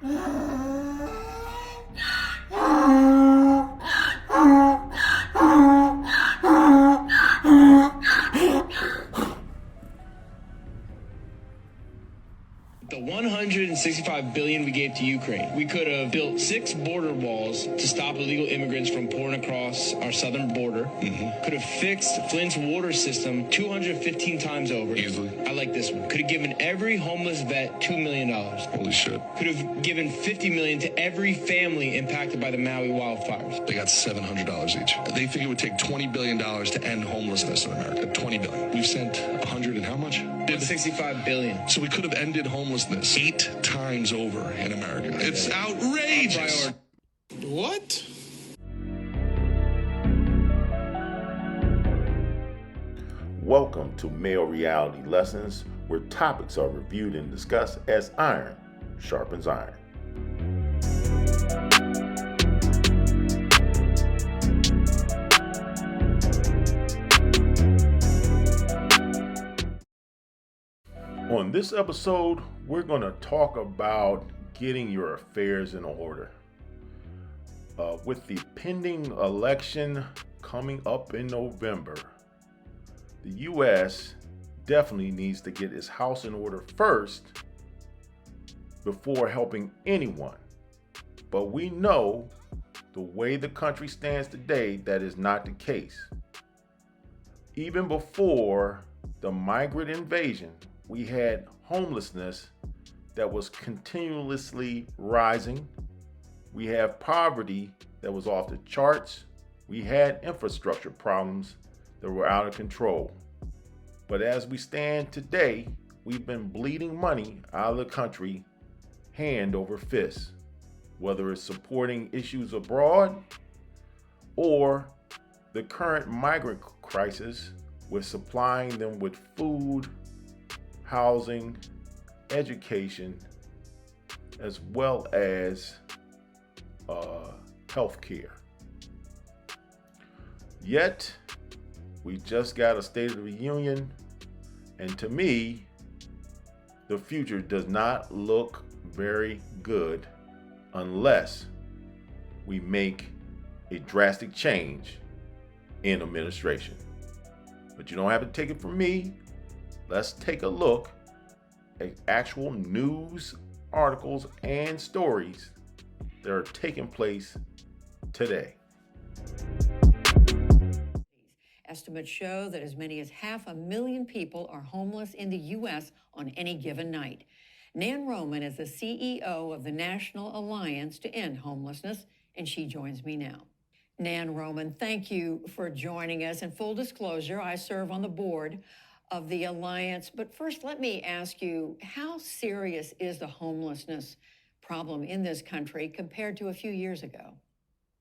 The $165 billion we gave to Ukraine, we could have built 6 border walls to stop illegal immigrants from pouring across our southern border. Could have fixed Flint's water system 215 times over. Easily. I like this one. Could have given every homeless vet $2 million. Holy shit. Could have given $50 million to every family impacted by the Maui wildfires. They got $700 each. They think it would take $20 billion to end homelessness in America. $20 billion. We've sent 100 and how much? $165 billion. So we could have ended homelessness 8 times over in America. It's outrageous. What? Welcome to Male Reality Lessons, where topics are reviewed and discussed as iron sharpens iron. On this episode, we're going to talk about getting your affairs in order. With the pending election coming up in November, the U.S. definitely needs to get its house in order first before helping anyone. But we know the way the country stands today, that is not the case. Even before the migrant invasion, we had homelessness that was continuously rising. We have poverty that was off the charts. We had infrastructure problems that were out of control. But as we stand today, we've been bleeding money out of the country hand over fist, whether it's supporting issues abroad or the current migrant crisis with supplying them with food, housing, education, as well as health care. Yet, we just got a State of the Union, and to me, the future does not look very good unless we make a drastic change in administration. But you don't have to take it from me. Let's take a look at actual news articles and stories that are taking place today. Estimates show that as many as 500,000 people are homeless in the U.S. on any given night. Nan Roman is the CEO of the National Alliance to End Homelessness, and she joins me now. Nan Roman, thank you for joining us. In full disclosure, I serve on the board of the Alliance. But first, let me ask you, how serious is the homelessness problem in this country compared to a few years ago?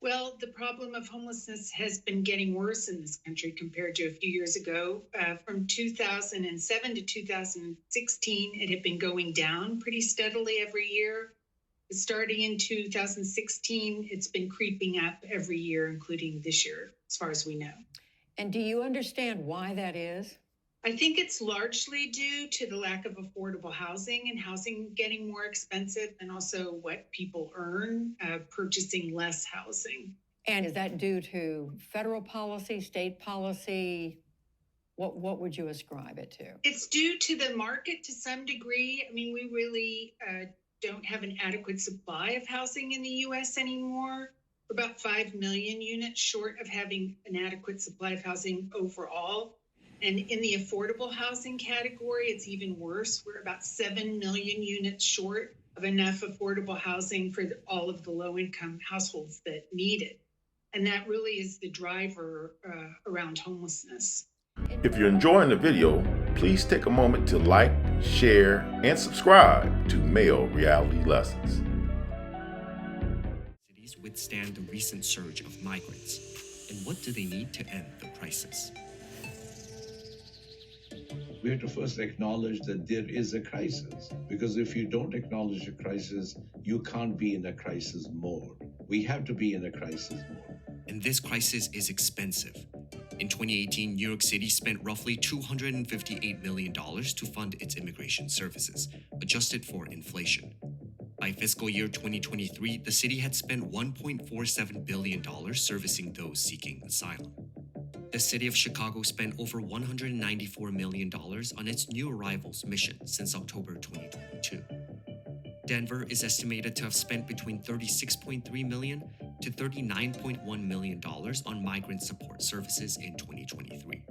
Well, the problem of homelessness has been getting worse in this country compared to a few years ago. From 2007 to 2016, it had been going down pretty steadily every year. Starting in 2016, it's been creeping up every year, including this year, as far as we know. And do you understand why that is? I think it's largely due to the lack of affordable housing and housing getting more expensive, and also what people earn purchasing less housing. And is that due to federal policy, state policy? What would you ascribe it to? It's due to the market to some degree. I mean, we really don't have an adequate supply of housing in the U.S. anymore. We're about 5 million units short of having an adequate supply of housing overall. And in the affordable housing category, it's even worse. We're about 7 million units short of enough affordable housing for all of the low-income households that need it. And that really is the driver around homelessness. If you're enjoying the video, please take a moment to like, share, and subscribe to Male Reality Lessons. Cities withstand the recent surge of migrants. And what do they need to end the crisis? We have to first acknowledge that there is a crisis, because if you don't acknowledge a crisis, you can't be in a crisis mode. We have to be in a crisis mode. And this crisis is expensive. In 2018, New York City spent roughly $258 million to fund its immigration services, adjusted for inflation. By fiscal year 2023, the city had spent $1.47 billion servicing those seeking asylum. The city of Chicago spent over $194 million on its new arrivals mission since October 2022. Denver is estimated to have spent between $36.3 million to $39.1 million on migrant support services in 2023.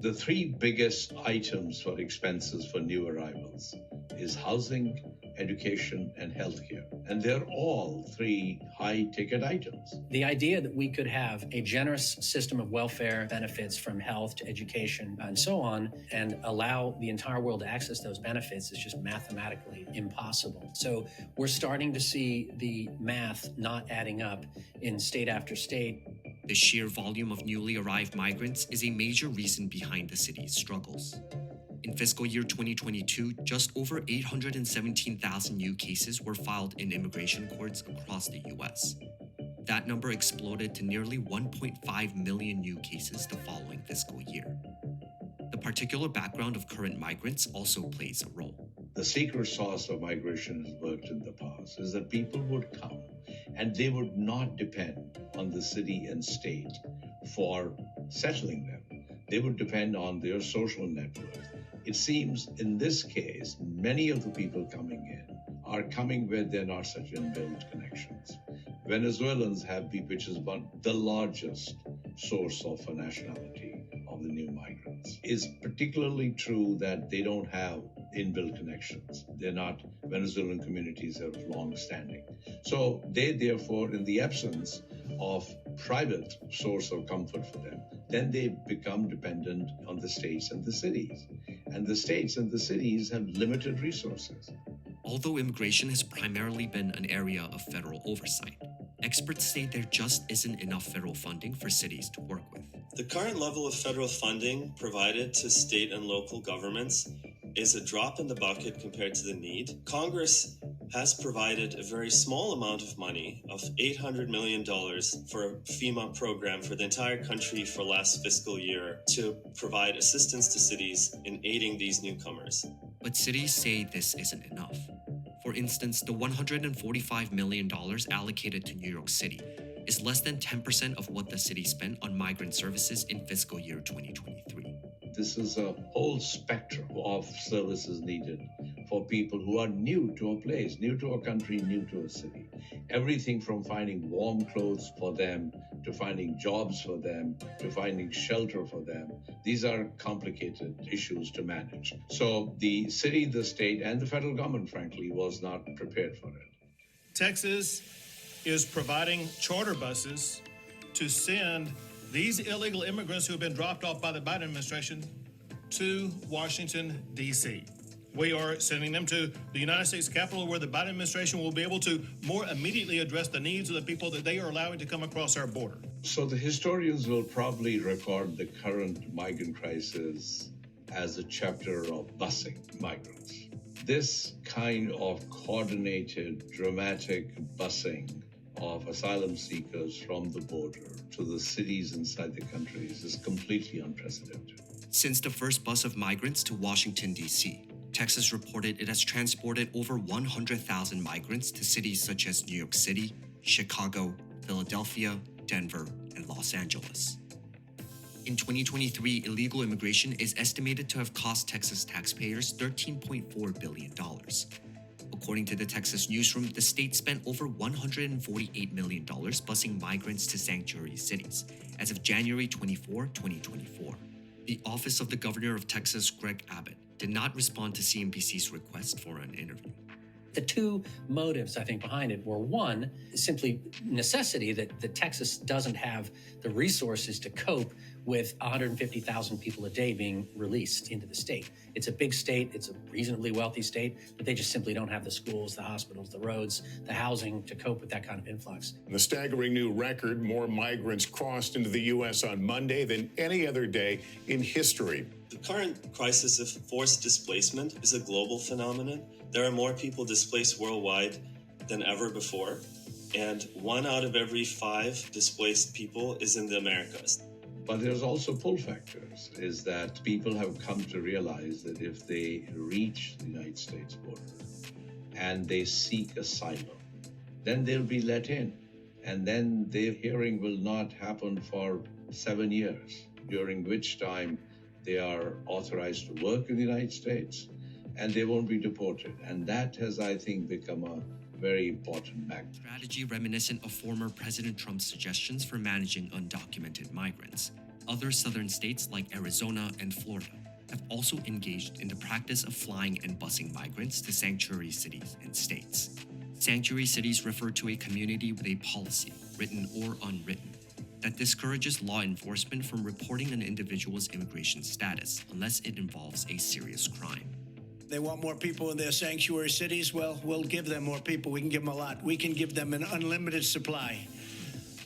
The three biggest items for expenses for new arrivals is housing, education, and healthcare. And they're all three high-ticket items. The idea that we could have a generous system of welfare benefits from health to education and so on, and allow the entire world to access those benefits is just mathematically impossible. So we're starting to see the math not adding up in state after state. The sheer volume of newly arrived migrants is a major reason behind the city's struggles. In fiscal year 2022, just over 817,000 new cases were filed in immigration courts across the U.S. That number exploded to nearly 1.5 million new cases the following fiscal year. The particular background of current migrants also plays a role. The secret sauce of migration has worked in the past is that people would come and they would not depend on the city and state for settling them. They would depend on their social network. It seems in this case, many of the people coming in are coming where there are not such inbuilt connections. Venezuelans which is the largest source of a nationality of the new migrants. It's particularly true that they don't have inbuilt connections. They're not Venezuelan communities that are long standing. So they therefore, in the absence of private source of comfort for them, then they become dependent on the states and the cities. And the states and the cities have limited resources. Although immigration has primarily been an area of federal oversight, experts say there just isn't enough federal funding for cities to work with. The current level of federal funding provided to state and local governments is a drop in the bucket compared to the need. Congress has provided a very small amount of money of $800 million for a FEMA program for the entire country for last fiscal year to provide assistance to cities in aiding these newcomers. But cities say this isn't enough. For instance, the $145 million allocated to New York City is less than 10% of what the city spent on migrant services in fiscal year 2023. This is a whole spectrum of services needed for people who are new to a place, new to a country, new to a city. Everything from finding warm clothes for them, to finding jobs for them, to finding shelter for them. These are complicated issues to manage. So the city, the state, and the federal government, frankly, was not prepared for it. Texas is providing charter buses to send these illegal immigrants who have been dropped off by the Biden administration to Washington, D.C. We are sending them to the United States Capitol, where the Biden administration will be able to more immediately address the needs of the people that they are allowing to come across our border. So the historians will probably record the current migrant crisis as a chapter of busing migrants. This kind of coordinated, dramatic busing of asylum seekers from the border to the cities inside the countries is completely unprecedented. Since the first bus of migrants to Washington, D.C., Texas reported it has transported over 100,000 migrants to cities such as New York City, Chicago, Philadelphia, Denver, and Los Angeles. In 2023, illegal immigration is estimated to have cost Texas taxpayers $13.4 billion. According to the Texas Newsroom, the state spent over $148 million busing migrants to sanctuary cities as of January 24, 2024. The Office of the Governor of Texas, Greg Abbott, did not respond to CNBC's request for an interview. The two motives, I think, behind it were, one, simply necessity that Texas doesn't have the resources to cope with 150,000 people a day being released into the state. It's a big state, it's a reasonably wealthy state, but they just simply don't have the schools, the hospitals, the roads, the housing to cope with that kind of influx. The staggering new record, more migrants crossed into the U.S. on Monday than any other day in history. The current crisis of forced displacement is a global phenomenon. There are more people displaced worldwide than ever before, and 1 out of every 5 displaced people is in the Americas. But there's also pull factors, is that people have come to realize that if they reach the United States border and they seek asylum, then they'll be let in. And then their hearing will not happen for 7 years, during which time they are authorized to work in the United States and they won't be deported. And that has, I think, become a very important matter. Strategy reminiscent of former President Trump's suggestions for managing undocumented migrants. Other southern states like Arizona and Florida have also engaged in the practice of flying and busing migrants to sanctuary cities and states. Sanctuary cities refer to a community with a policy, written or unwritten, that discourages law enforcement from reporting an individual's immigration status unless it involves a serious crime. They want more people in their sanctuary cities. Well, we'll give them more people. We can give them a lot. We can give them an unlimited supply.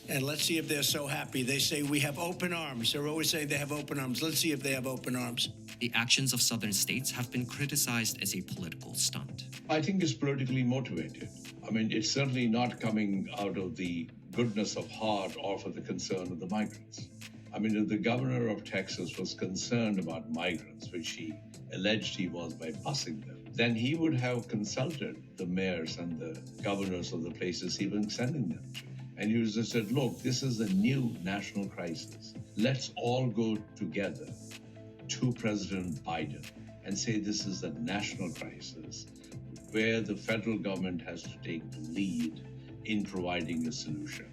And let's see if they're so happy. They say we have open arms. They're always saying they have open arms. Let's see if they have open arms. The actions of southern states have been criticized as a political stunt. I think it's politically motivated. I mean, it's certainly not coming out of the goodness of heart or for the concern of the migrants. I mean, if the governor of Texas was concerned about migrants, which he alleged he was by busing them, then he would have consulted the mayors and the governors of the places he was sending them to. And he just said, look, this is a new national crisis. Let's all go together to President Biden and say this is a national crisis where the federal government has to take the lead in providing a solution.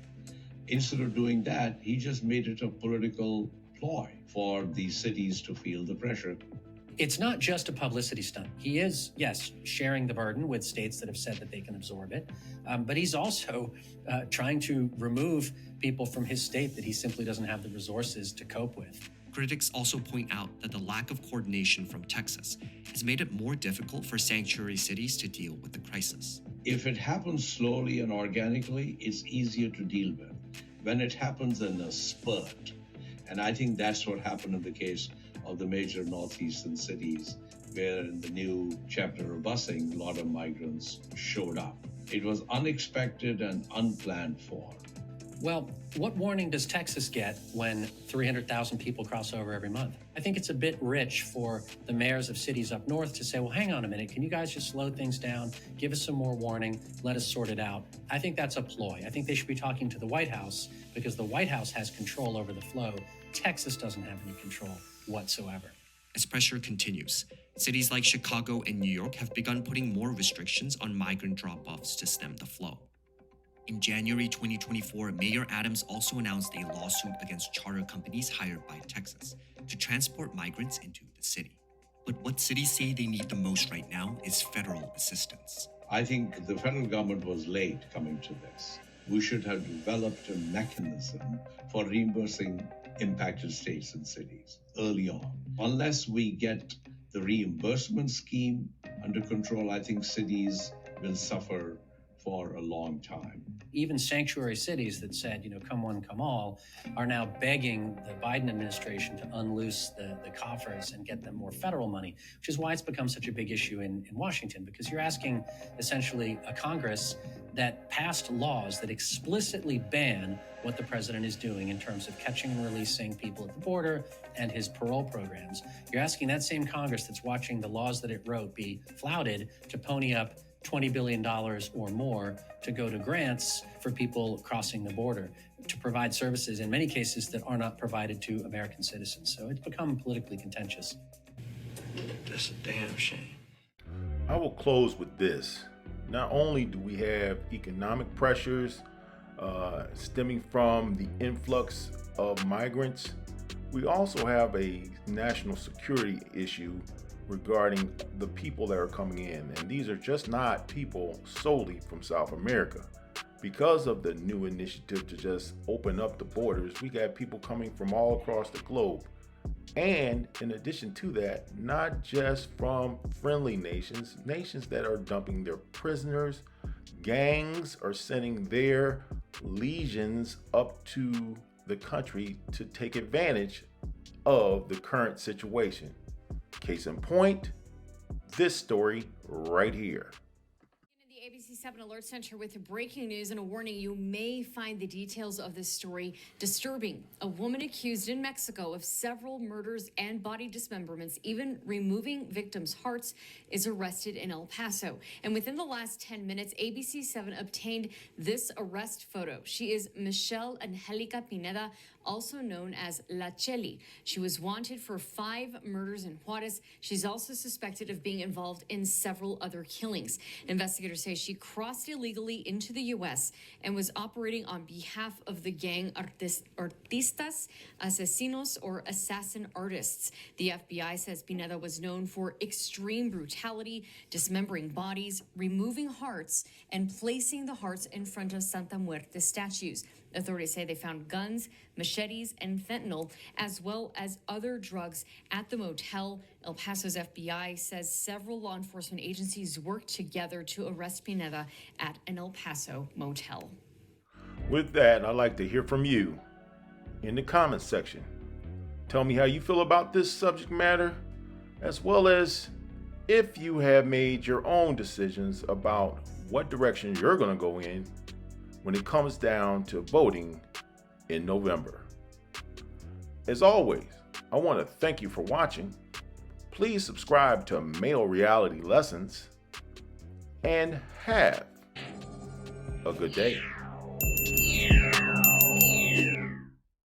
Instead of doing that, he just made it a political ploy for the cities to feel the pressure. It's not just a publicity stunt. He is, yes, sharing the burden with states that have said that they can absorb it, but he's also trying to remove people from his state that he simply doesn't have the resources to cope with. Critics also point out that the lack of coordination from Texas has made it more difficult for sanctuary cities to deal with the crisis. If it happens slowly and organically, it's easier to deal with. When it happens in a spurt, and I think that's what happened in the case of the major northeastern cities, where in the new chapter of busing, a lot of migrants showed up. It was unexpected and unplanned for. Well, what warning does Texas get when 300,000 people cross over every month? I think it's a bit rich for the mayors of cities up north to say, well, hang on a minute, can you guys just slow things down, give us some more warning, let us sort it out? I think that's a ploy. I think they should be talking to the White House because the White House has control over the flow. Texas doesn't have any control whatsoever. As pressure continues, cities like Chicago and New York have begun putting more restrictions on migrant drop-offs to stem the flow. In January 2024, Mayor Adams also announced a lawsuit against charter companies hired by Texas to transport migrants into the city. But what cities say they need the most right now is federal assistance. I think the federal government was late coming to this. We should have developed a mechanism for reimbursing impacted states and cities early on. Unless we get the reimbursement scheme under control, I think cities will suffer for a long time. Even sanctuary cities that said, come one, come all, are now begging the Biden administration to unloose the coffers and get them more federal money, which is why it's become such a big issue in Washington, because you're asking essentially a Congress that passed laws that explicitly ban what the president is doing in terms of catching and releasing people at the border and his parole programs. You're asking that same Congress that's watching the laws that it wrote be flouted to pony up $20 billion or more to go to grants for people crossing the border, to provide services in many cases that are not provided to American citizens. So it's become politically contentious. That's a damn shame. I will close with this. Not only do we have economic pressures stemming from the influx of migrants, we also have a national security issue regarding the people that are coming in. And these are just not people solely from South America. Because of the new initiative to just open up the borders, we got people coming from all across the globe. And in addition to that, not just from friendly nations, nations that are dumping their prisoners, gangs are sending their legions up to the country to take advantage of the current situation. Case in point, this story right here. The ABC ABC7 Alert Center with breaking news and a warning. You may find the details of this story disturbing. A woman accused in Mexico of several murders and body dismemberments, even removing victims' hearts, is arrested in El Paso. And within the last 10 minutes, ABC7 obtained this arrest photo. She is Michelle Angelica Pineda, also known as La Cheli. She was wanted for 5 murders in Juarez. She's also suspected of being involved in several other killings. Investigators say she crossed illegally into the U.S. and was operating on behalf of the gang Artistas Asesinos, or assassin artists. The FBI says Pineda was known for extreme brutality, dismembering bodies, removing hearts, and placing the hearts in front of Santa Muerte statues. Authorities say they found guns, machetes, and fentanyl, as well as other drugs at the motel. El Paso's FBI says several law enforcement agencies worked together to arrest Pineda at an El Paso motel. With that, I'd like to hear from you in the comments section. Tell me how you feel about this subject matter, as well as if you have made your own decisions about what direction you're going to go in when it comes down to voting in November. As always, I want to thank you for watching. Please subscribe to Male Reality Lessons and have a good day.